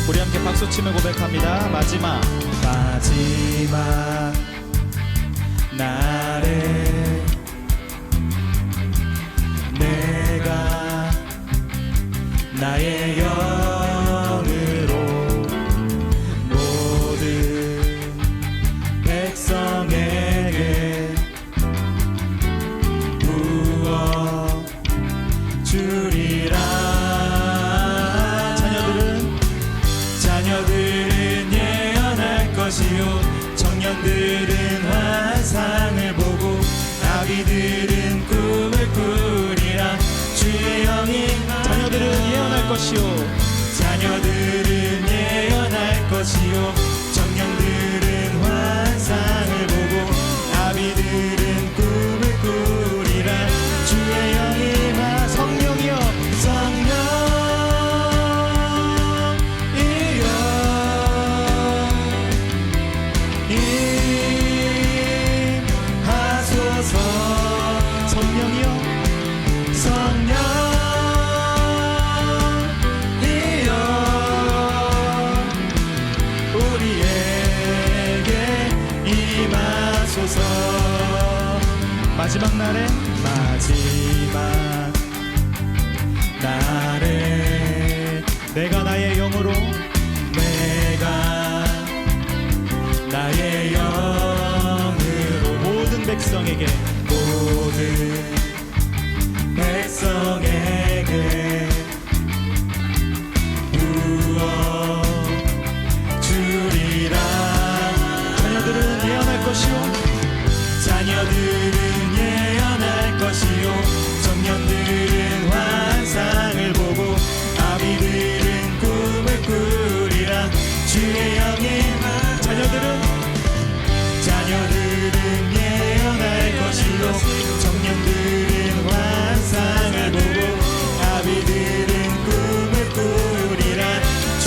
우리 함께 박수치며 고백합니다. 마지막 날에 내가 나의 영으로 모든 백성에게 부어 주리라. 자녀들은 예언할 것이요 청년들은 환상을 보고 아비들은 꿈을 꾸리라. 주의 영이 자녀들은 예언할 것이요 청년들은 환상을 보고 아비들은 꿈을 꾸리라. 주의 영이 성령이여 마지막 날에 내가 나의 영으로 모든 백성에게 부어 주리라. 자녀들은 예언할 것이요 청년들은 환상을 보고 아비들은 꿈을 꾸리라. 주의 영이 자녀들은 예언할 것이요 청년들은 환상을 보고 아비들은 꿈을 꾸리라.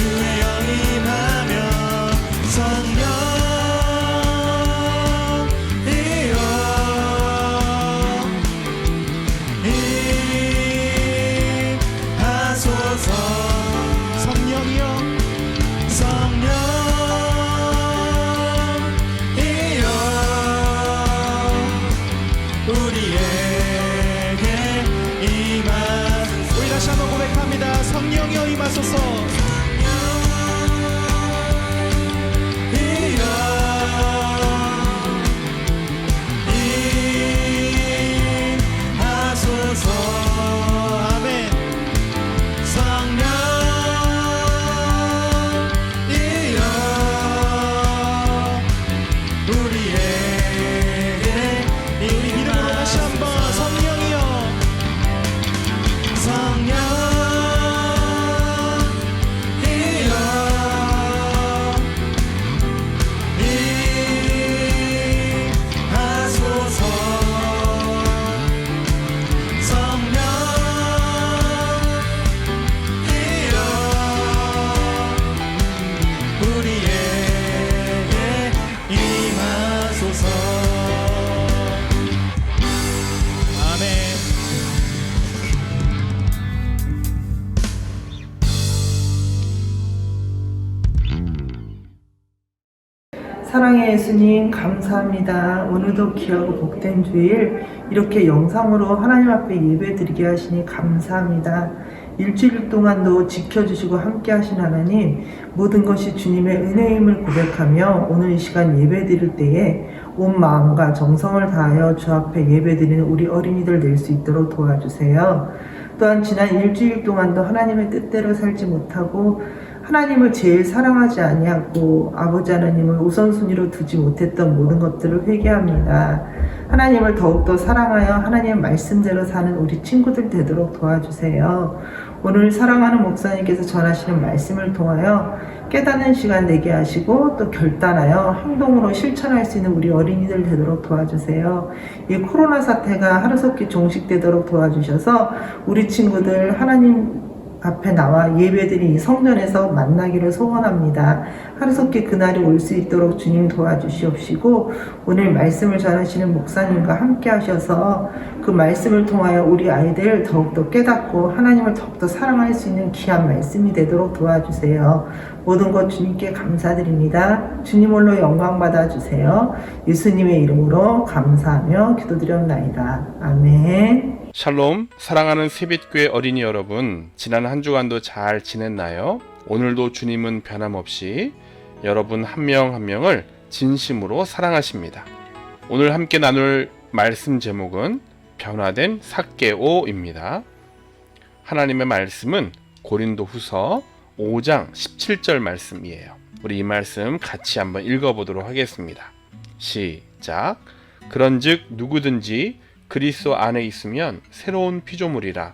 주의 영이 임하면 우리 다시 한번 고백합니다. 성령이여 임하소서. 아멘. 성령이여 우리에게 우리 이름으로 다시 한번 성령이여 사랑의 예수님 감사합니다. 오늘도 귀하고 복된 주일 이렇게 영상으로 하나님 앞에 예배드리게 하시니 감사합니다. 일주일 동안도 지켜주시고 함께 하신 하나님, 모든 것이 주님의 은혜임을 고백하며 오늘 이 시간 예배드릴 때에 온 마음과 정성을 다하여 주 앞에 예배드리는 우리 어린이들 될 수 있도록 도와주세요. 또한 지난 일주일 동안도 하나님의 뜻대로 살지 못하고 하나님을 제일 사랑하지 아니하고 아버지 하나님을 우선순위로 두지 못했던 모든 것들을 회개합니다. 하나님을 더욱더 사랑하여 하나님의 말씀대로 사는 우리 친구들 되도록 도와주세요. 오늘 사랑하는 목사님께서 전하시는 말씀을 통하여 깨닫는 시간 내게 하시고 또 결단하여 행동으로 실천할 수 있는 우리 어린이들 되도록 도와주세요. 이 코로나 사태가 하루속히 종식되도록 도와주셔서 우리 친구들 하나님 앞에 나와 예배드린 이 성전에서 만나기를 소원합니다. 하루속히 그날이 올 수 있도록 주님 도와주시옵시고 오늘 말씀을 전하시는 목사님과 함께 하셔서 그 말씀을 통하여 우리 아이들 더욱더 깨닫고 하나님을 더욱더 사랑할 수 있는 귀한 말씀이 되도록 도와주세요. 모든 것 주님께 감사드립니다. 주님 홀로 영광 받아주세요. 예수님의 이름으로 감사하며 기도드렸나이다. 아멘. 샬롬, 사랑하는 세빛교회 어린이 여러분, 지난 한 주간도 잘 지냈나요? 오늘도 주님은 변함없이 여러분 한 명 한 명을 진심으로 사랑하십니다. 오늘 함께 나눌 말씀 제목은 변화된 삭개오입니다. 하나님의 말씀은 고린도후서 5장 17절 말씀이에요. 우리 이 말씀 같이 한번 읽어보도록 하겠습니다. 시작. 그런즉 누구든지 그리스도 안에 있으면 새로운 피조물이라.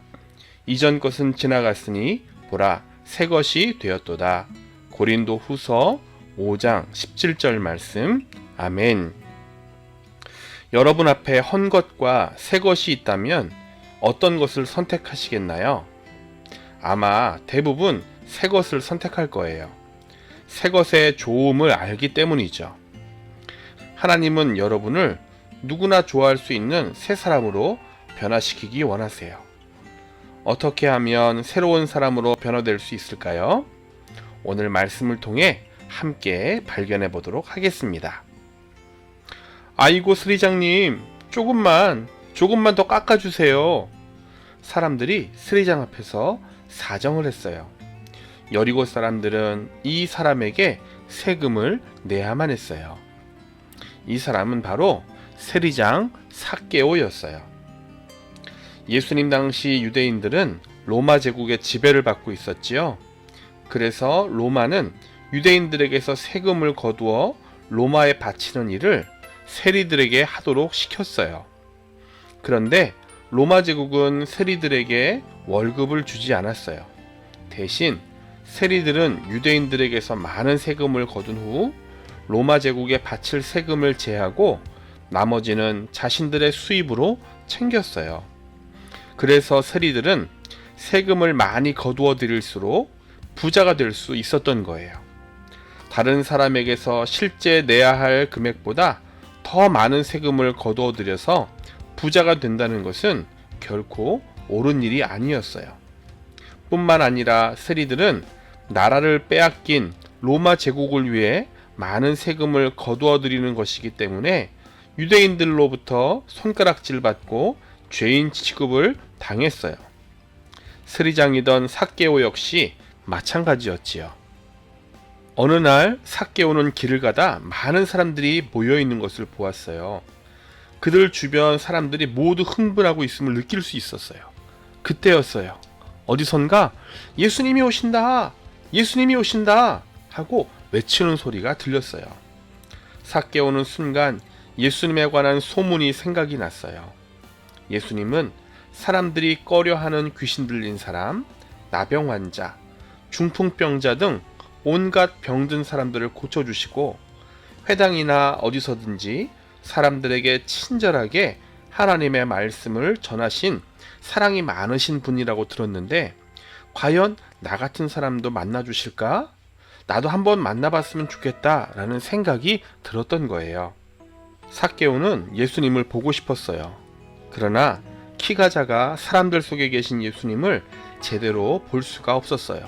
이전 것은 지나갔으니 보라 새 것이 되었도다. 고린도후서 5장 17절 말씀. 아멘. 여러분 앞에 헌 것과 새 것이 있다면 어떤 것을 선택하시겠나요? 아마 대부분 새 것을 선택할 거예요. 새 것의 좋음을 알기 때문이죠. 하나님은 여러분을 누구나 좋아할 수 있는 새 사람으로 변화시키기 원하세요. 어떻게 하면 새로운 사람으로 변화될 수 있을까요? 오늘 말씀을 통해 함께 발견해 보도록 하겠습니다. 아이고 스리장님, 조금만 더 깎아주세요. 사람들이 스리장 앞에서 사정을 했어요. 여리고 사람들은 이 사람에게 세금을 내야만 했어요. 이 사람은 바로 세리장 삭개오였어요. 예수님 당시 유대인들은 로마 제국의 지배를 받고 있었지요. 그래서 로마는 유대인들에게서 세금을 거두어 로마에 바치는 일을 세리들에게 하도록 시켰어요. 그런데 로마 제국은 세리들에게 월급을 주지 않았어요. 대신 세리들은 유대인들에게서 많은 세금을 거둔 후 로마 제국에 바칠 세금을 제하고 나머지는 자신들의 수입으로 챙겼어요. 그래서 세리들은 세금을 많이 거두어 드릴수록 부자가 될 수 있었던 거예요. 다른 사람에게서 실제 내야 할 금액보다 더 많은 세금을 거두어 들여서 부자가 된다는 것은 결코 옳은 일이 아니었어요. 뿐만 아니라 세리들은 나라를 빼앗긴 로마 제국을 위해 많은 세금을 거두어 드리는 것이기 때문에 유대인들로부터 손가락질 받고 죄인 취급을 당했어요. 스리장이던 삭개오 역시 마찬가지였지요. 어느 날 삭개오는 길을 가다 많은 사람들이 모여 있는 것을 보았어요. 그들 주변 사람들이 모두 흥분하고 있음을 느낄 수 있었어요. 그때였어요. 어디선가 예수님이 오신다! 예수님이 오신다! 하고 외치는 소리가 들렸어요. 삭개오는 순간 예수님에 관한 소문이 생각이 났어요. 예수님은 사람들이 꺼려하는 귀신 들린 사람, 나병 환자, 중풍병자 등 온갖 병든 사람들을 고쳐주시고 회당이나 어디서든지 사람들에게 친절하게 하나님의 말씀을 전하신 사랑이 많으신 분이라고 들었는데 과연 나 같은 사람도 만나주실까? 나도 한번 만나봤으면 좋겠다 라는 생각이 들었던 거예요. 삭개오는 예수님을 보고 싶었어요. 그러나 키가 작아 사람들 속에 계신 예수님을 제대로 볼 수가 없었어요.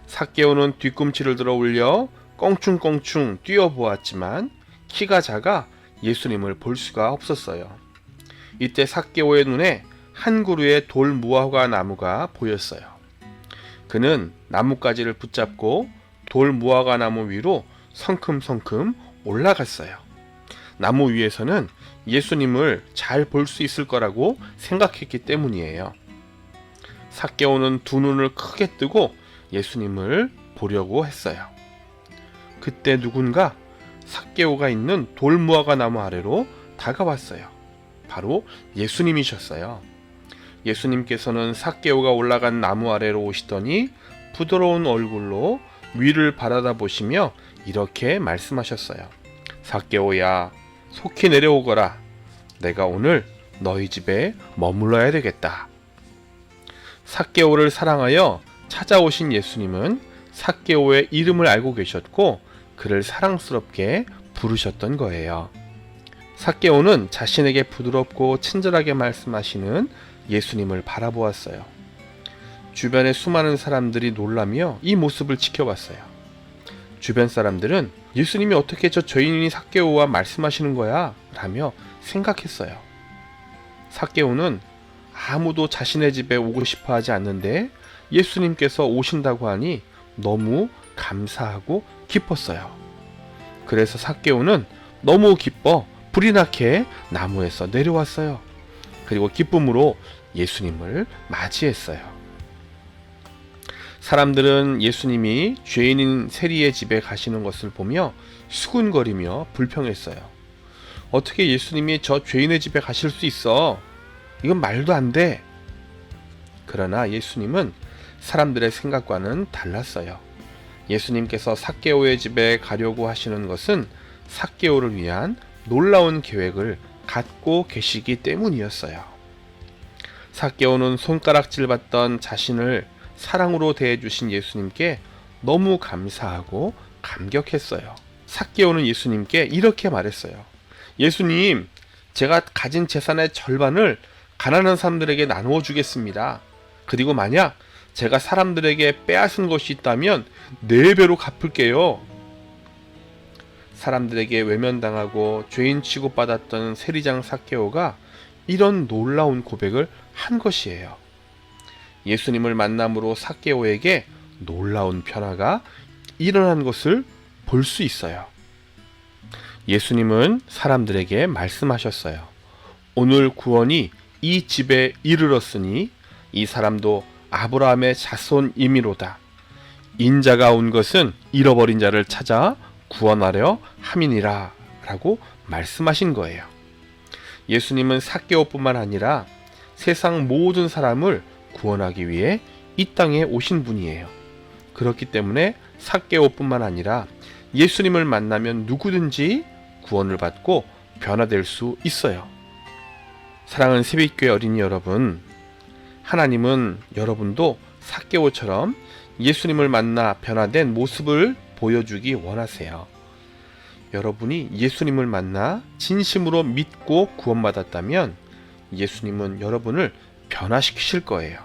삭개오는 뒤꿈치를 들어 올려 껑충껑충 뛰어보았지만 키가 작아 예수님을 볼 수가 없었어요. 이때 삭개오의 눈에 한 그루의 돌 무화과 나무가 보였어요. 그는 나뭇가지를 붙잡고 돌 무화과 나무 위로 성큼성큼 올라갔어요. 나무 위에서는 예수님을 잘 볼 수 있을 거라고 생각했기 때문이에요. 삭개오는 두 눈을 크게 뜨고 예수님을 보려고 했어요. 그때 누군가 삭개오가 있는 돌무화과 나무 아래로 다가왔어요. 바로 예수님이셨어요. 예수님께서는 삭개오가 올라간 나무 아래로 오시더니 부드러운 얼굴로 위를 바라다 보시며 이렇게 말씀하셨어요. 삭개오야, 속히 내려오거라. 내가 오늘 너희 집에 머물러야 되겠다. 삭개오를 사랑하여 찾아오신 예수님은 삭개오의 이름을 알고 계셨고 그를 사랑스럽게 부르셨던 거예요. 삭개오는 자신에게 부드럽고 친절하게 말씀하시는 예수님을 바라보았어요. 주변의 수많은 사람들이 놀라며 이 모습을 지켜봤어요. 주변 사람들은 예수님이 어떻게 저 죄인인 삭개오와 말씀하시는 거야? 라며 생각했어요. 삭개오는 아무도 자신의 집에 오고 싶어 하지 않는데 예수님께서 오신다고 하니 너무 감사하고 기뻤어요. 그래서 삭개오는 너무 기뻐 불이 나게 나무에서 내려왔어요. 그리고 기쁨으로 예수님을 맞이했어요. 사람들은 예수님이 죄인인 세리의 집에 가시는 것을 보며 수군거리며 불평했어요. 어떻게 예수님이 저 죄인의 집에 가실 수 있어? 이건 말도 안 돼. 그러나 예수님은 사람들의 생각과는 달랐어요. 예수님께서 삭개오의 집에 가려고 하시는 것은 삭개오를 위한 놀라운 계획을 갖고 계시기 때문이었어요. 삭개오는 손가락질 받던 자신을 사랑으로 대해주신 예수님께 너무 감사하고 감격했어요. 삭개오는 예수님께 이렇게 말했어요. 예수님, 제가 가진 재산의 절반을 가난한 사람들에게 나누어 주겠습니다. 그리고 만약 제가 사람들에게 빼앗은 것이 있다면 4배로 갚을게요. 사람들에게 외면당하고 죄인 취급받았던 세리장 삭개오가 이런 놀라운 고백을 한 것이에요. 예수님을 만남으로 삭개오에게 놀라운 변화가 일어난 것을 볼 수 있어요. 예수님은 사람들에게 말씀하셨어요. 오늘 구원이 이 집에 이르렀으니 이 사람도 아브라함의 자손이미로다. 인자가 온 것은 잃어버린 자를 찾아 구원하려 함이니라 라고 말씀하신 거예요. 예수님은 삭개오뿐만 아니라 세상 모든 사람을 구원하기 위해 이 땅에 오신 분이에요. 그렇기 때문에 삭개오뿐만 아니라 예수님을 만나면 누구든지 구원을 받고 변화될 수 있어요. 사랑하는 새벽교회 어린이 여러분, 하나님은 여러분도 삭개오처럼 예수님을 만나 변화된 모습을 보여주기 원하세요. 여러분이 예수님을 만나 진심으로 믿고 구원받았다면 예수님은 여러분을 변화시키실 거예요.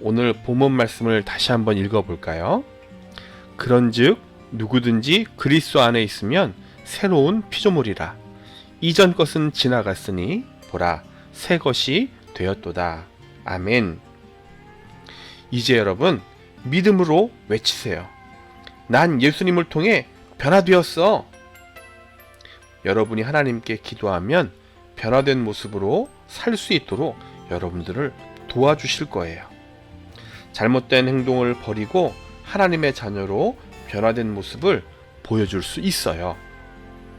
오늘 본문 말씀을 다시 한번 읽어볼까요? 그런즉 누구든지 그리스도 안에 있으면 새로운 피조물이라. 이전 것은 지나갔으니 보라 새 것이 되었도다. 아멘. 이제 여러분 믿음으로 외치세요. 난 예수님을 통해 변화되었어. 여러분이 하나님께 기도하면 변화된 모습으로 살 수 있도록 여러분들을 도와주실 거예요. 잘못된 행동을 버리고 하나님의 자녀로 변화된 모습을 보여줄 수 있어요.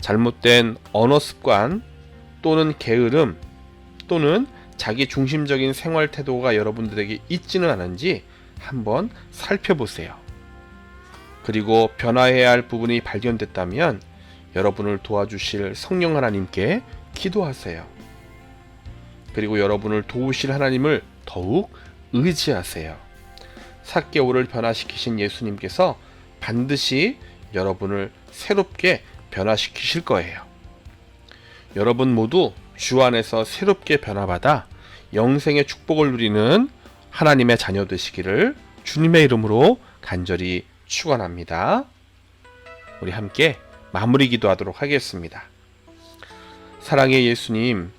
잘못된 언어 습관 또는 게으름 또는 자기 중심적인 생활 태도가 여러분들에게 있지는 않은지 한번 살펴보세요. 그리고 변화해야 할 부분이 발견됐다면 여러분을 도와주실 성령 하나님께 기도하세요. 그리고 여러분을 도우실 하나님을 더욱 의지하세요. 삭개오를 변화시키신 예수님께서 반드시 여러분을 새롭게 변화시키실 거예요. 여러분 모두 주 안에서 새롭게 변화받아 영생의 축복을 누리는 하나님의 자녀 되시기를 주님의 이름으로 간절히 축원합니다. 우리 함께 마무리 기도하도록 하겠습니다. 사랑의 예수님,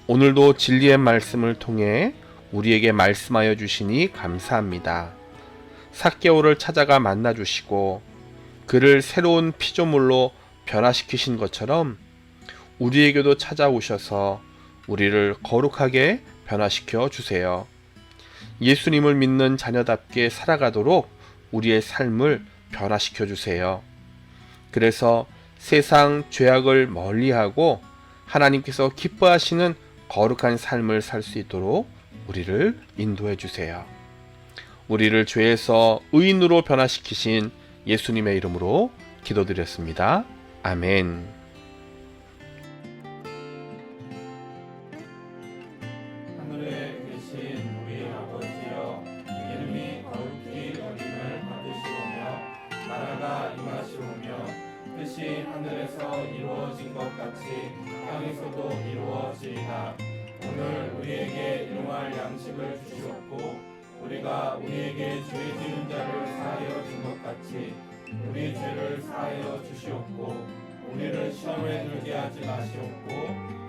오늘도 진리의 말씀을 통해 우리에게 말씀하여 주시니 감사합니다. 삭개오를 찾아가 만나 주시고 그를 새로운 피조물로 변화시키신 것처럼 우리에게도 찾아오셔서 우리를 거룩하게 변화시켜 주세요. 예수님을 믿는 자녀답게 살아가도록 우리의 삶을 변화시켜 주세요. 그래서 세상 죄악을 멀리하고 하나님께서 기뻐하시는 거룩한 삶을 살 수 있도록 우리를 인도해 주세요. 우리를 죄에서 의인으로 변화시키신 예수님의 이름으로 기도드렸습니다. 아멘. 하늘에 계신 우리 아버지여, 이름이 나라가 임하시오며 뜻이 하늘에서 이루어진 것 같이 땅에서도 이루어지이다. 오늘 우리에게 일용할 양식을 주시옵고 우리가 우리에게 죄 지은 자를 사하여 준 것 같이 우리 죄를 사하여 주시옵고 우리를 시험에 들게 하지 마시옵고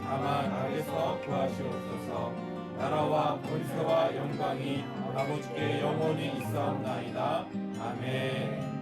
다만 악에서 구하시옵소서. 나라와 권세와 영광이 아버지께 영원히 있사옵나이다. 아멘.